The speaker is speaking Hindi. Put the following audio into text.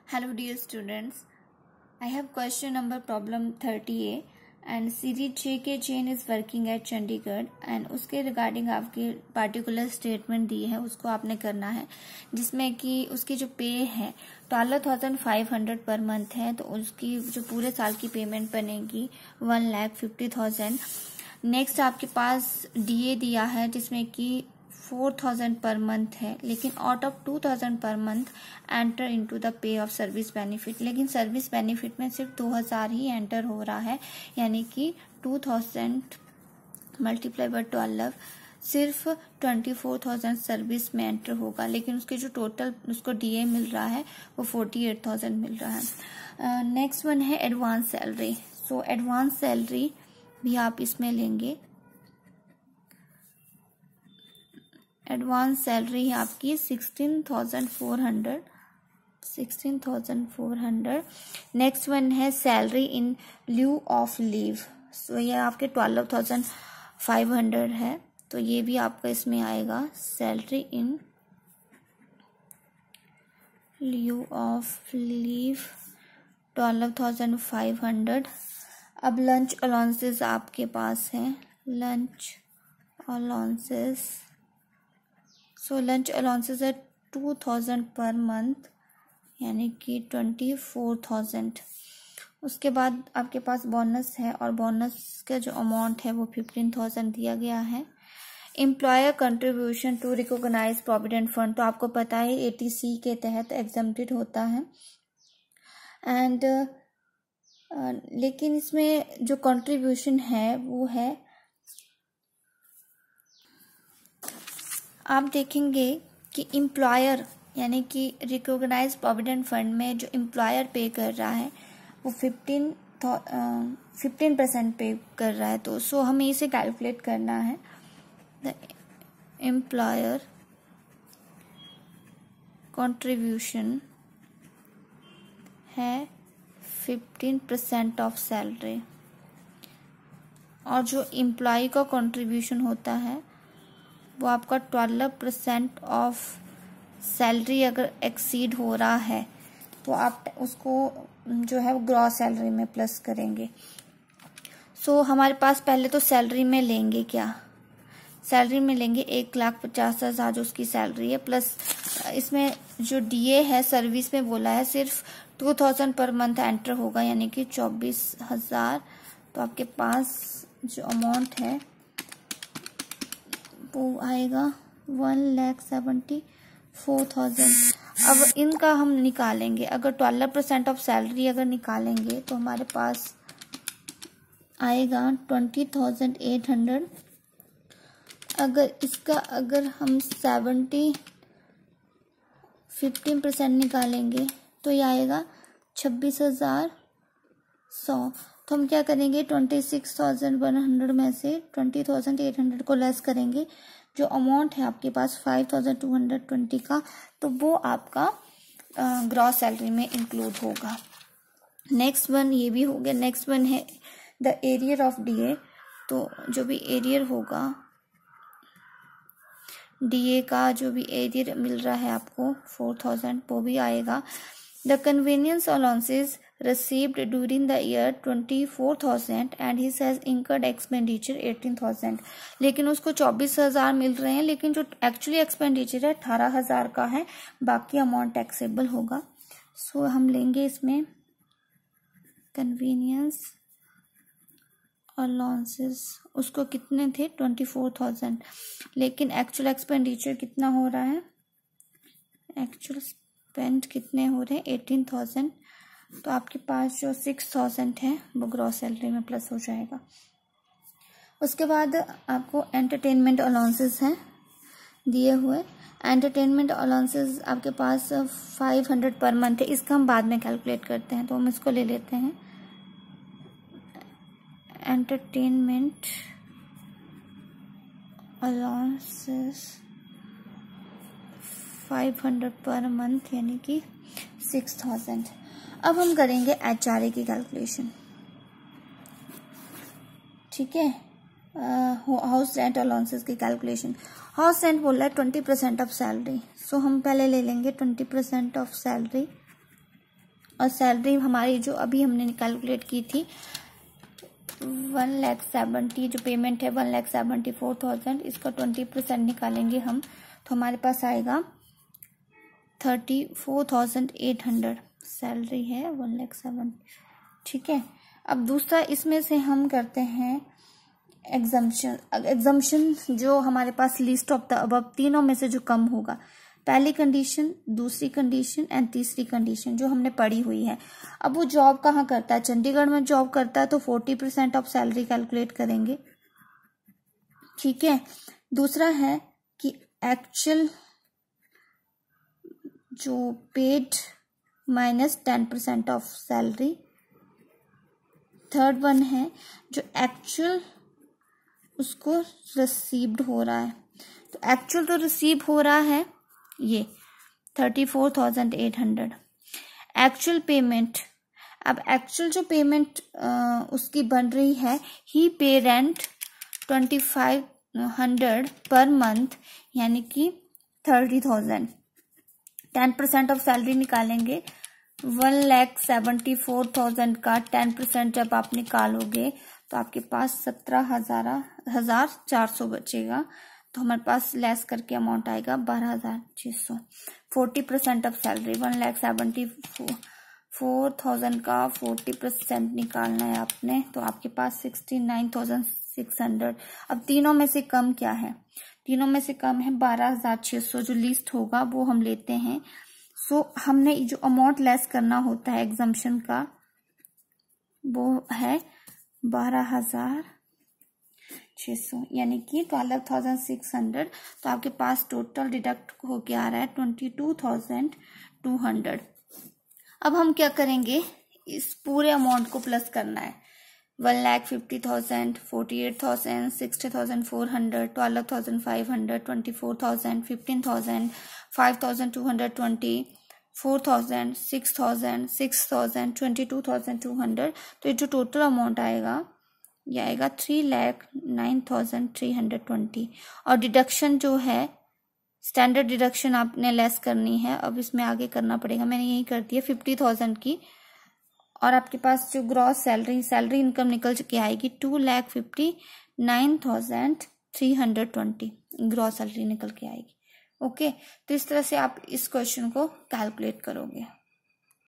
Hello dear students, I have question number problem 30A and series JK chain is working at Chandigarh and उसके रिगार्डिंग आपकी पार्टिकुलर स्टेटमेंट दी है, उसको आपने करना है जिसमें कि उसकी जो पे है 12,500 पर मंथ है, तो उसकी जो पूरे साल की पेमेंट बनेगी 1,50,000। नेक्स्ट आपके पास DA दिया है जिसमें कि 4,000 पर मंथ है, लेकिन out of 2,000 per month enter into the pay of service benefit, लेकिन सर्विस बेनिफिट में सिर्फ 2,000 ही एंटर हो रहा है, यानी कि 2,000 मल्टीप्लाई बाय 12 सिर्फ 24,000 सर्विस में एंटर होगा, लेकिन उसके जो टोटल उसको DA मिल रहा है वो 48,000 मिल रहा है। नेक्स्ट वन है advance salary. So advance salary भी आप इसमें लेंगे। एडवांस सैलरी है आपकी 16,400। नेक्स्ट वन है salary in lieu of leave. So ये आपके 12,500 है, तो ये भी आपका इसमें आएगा salary in lieu of leave 12,500। अब लंच अलाउंसेस आपके पास हैं, lunch allowances. So lunch allowances है 2,000 पर मंथ, यानी कि 24,000। उसके बाद आपके पास बोनस है और बोनस का जो अमाउंट है वो 15,000 दिया गया है। Employer contribution to recognise provident fund, तो आपको पता है 80C के तहत एग्जम्प्टेड होता है एंड लेकिन इसमें जो कंट्रीब्यूशन है वो है, आप देखेंगे कि एम्प्लॉयर यानी कि रिकॉग्नाइज प्रोविडेंट फंड में जो एम्प्लॉयर पे कर रहा है वो 15% पे कर रहा है, तो सो हमें इसे कैलकुलेट करना है। द एम्प्लॉयर कंट्रीब्यूशन है 15% ऑफ सैलरी, और जो एम्प्लॉय का कंट्रीब्यूशन होता है वो आपका 12% ऑफ सैलरी अगर एक्सीड हो रहा है तो आप उसको जो है ग्रॉस सैलरी में प्लस करेंगे। सो हमारे पास पहले तो सैलरी में लेंगे, क्या सैलरी में लेंगे 1,50,000 जो उसकी सैलरी है, प्लस इसमें जो DA है सर्विस में बोला है सिर्फ 2,000 पर मंथ एंटर होगा, यानी कि 24,000। तो आपके पास जो अमाउंट है वो आएगा 1,74,000। अब इनका हम निकालेंगे, अगर 12% ऑफ सैलरी अगर निकालेंगे तो हमारे पास आएगा 20,800। अगर इसका अगर हम 15% निकालेंगे तो ये आएगा 26,100। तो हम क्या करेंगे 26,100 में से 20,800 को लेस करेंगे, जो अमाउंट है आपके पास 5,220 का, तो वो आपका ग्रॉस सैलरी में इंक्लूड होगा। नेक्स्ट वन ये भी हो गया। नेक्स्ट वन है द एरियर ऑफ DA। तो जो भी एरियर होगा, DA का जो भी एरियर मिल रहा है आपको 4,000, वो भी आएगा। The convenience allowances received during the year 24,000 and he has incurred expenditure 18,000, लेकिन उसको 24,000 मिल रहे हैं, लेकिन जो एक्चुअली एक्सपेंडिचर है 18,000 का है, बाकी अमाउंट टैक्सेबल होगा। सो हम लेंगे इसमें कन्वीनियंस अलाउंसेस, उसको कितने थे 24,000, लेकिन एक्चुअल एक्सपेंडिचर कितना हो रहा है, एक्चुअल स्पेंड कितने हो रहे हैं 18,000, तो आपके पास जो 6,000 है वो ग्रॉस सैलरी में प्लस हो जाएगा। उसके बाद आपको एंटरटेनमेंट अलाउंसेस हैं दिए हुए। एंटरटेनमेंट अलाउंसेस आपके पास 500 पर मंथ है, इसका हम बाद में कैलकुलेट करते हैं, तो हम इसको ले लेते हैं। एंटरटेनमेंट अलाउंसेस 500 पर मंथ यानी कि 6,000। अब हम करेंगे HRA की कैलकुलेशन, ठीक है, हाउस रेंट अलाउंसेस की कैलकुलेशन। हाउस रेंट बोल रहा है 20% ऑफ सैलरी, सो हम पहले ले लेंगे 20% ऑफ सैलरी और सैलरी हमारी जो अभी हमने कैलकुलेट की थी 1,70,000 जो पेमेंट है 1,74,000, इसका 20% निकालेंगे हम तो हमारे पास आएगा 34,800 सैलरी है 1,70,000। ठीक है, अब दूसरा इसमें से हम करते हैं एग्जम्पशन जो हमारे पास लिस्ट ऑफ द अबव तीनों में से जो कम होगा, पहली कंडीशन, दूसरी कंडीशन एंड तीसरी कंडीशन जो हमने पढ़ी हुई है। अब वो जॉब कहाँ करता है, चंडीगढ़ में जॉब करता है तो 40% ऑफ सैलरी कैलकुलेट करेंगे। ठीक है, दूसरा है कि एक्चुअल जो paid minus 10% of salary. Third one है जो एक्चुअल उसको रिसीव्ड हो रहा है, तो एक्चुअल तो रिसीव हो रहा है ये 34,800 एक्चुअल पेमेंट। अब एक्चुअल जो पेमेंट उसकी बन रही है, ही पे रेंट 2,500 पर मंथ यानी कि 30,000। 10% ऑफ सैलरी निकालेंगे, 1,74,000 का 10% जब आप निकालोगे तो आपके पास 17,400 बचेगा, तो हमारे पास लेस करके अमाउंट आएगा 12,600। 40% ऑफ सैलरी 1,74,000 का 40% निकालना है आपने, तो आपके पास 69,600। अब तीनों में से कम क्या है, तीनों में से कम है 12,600, जो लिस्ट होगा वो हम लेते हैं। सो हमने जो अमाउंट लेस करना होता है एग्जम्पशन का वो है 12,600 यानी कि 12,600, तो आपके पास टोटल डिडक्ट हो के आ रहा है 22,200। अब हम क्या करेंगे, इस पूरे अमाउंट को प्लस करना है। 1,50,000, 48,000, 60,400, 12,500, 24,000, 15,000, 5,220, 4,000, 6,000, 6,000, 22,200। तो ये जो टोटल अमाउंट आएगा ये आएगा 3,09,320। और डिडक्शन जो है स्टैंडर्ड डिडक्शन आपने लेस करनी है, अब इसमें आगे करना पड़ेगा, मैंने यही कर दिया 50,000 की। और आपके पास जो ग्रॉस सैलरी इनकम निकल के आएगी 2,59,320 ग्रॉस सैलरी निकल के आएगी। ओके, तो इस तरह से आप इस क्वेश्चन को कैलकुलेट करोगे।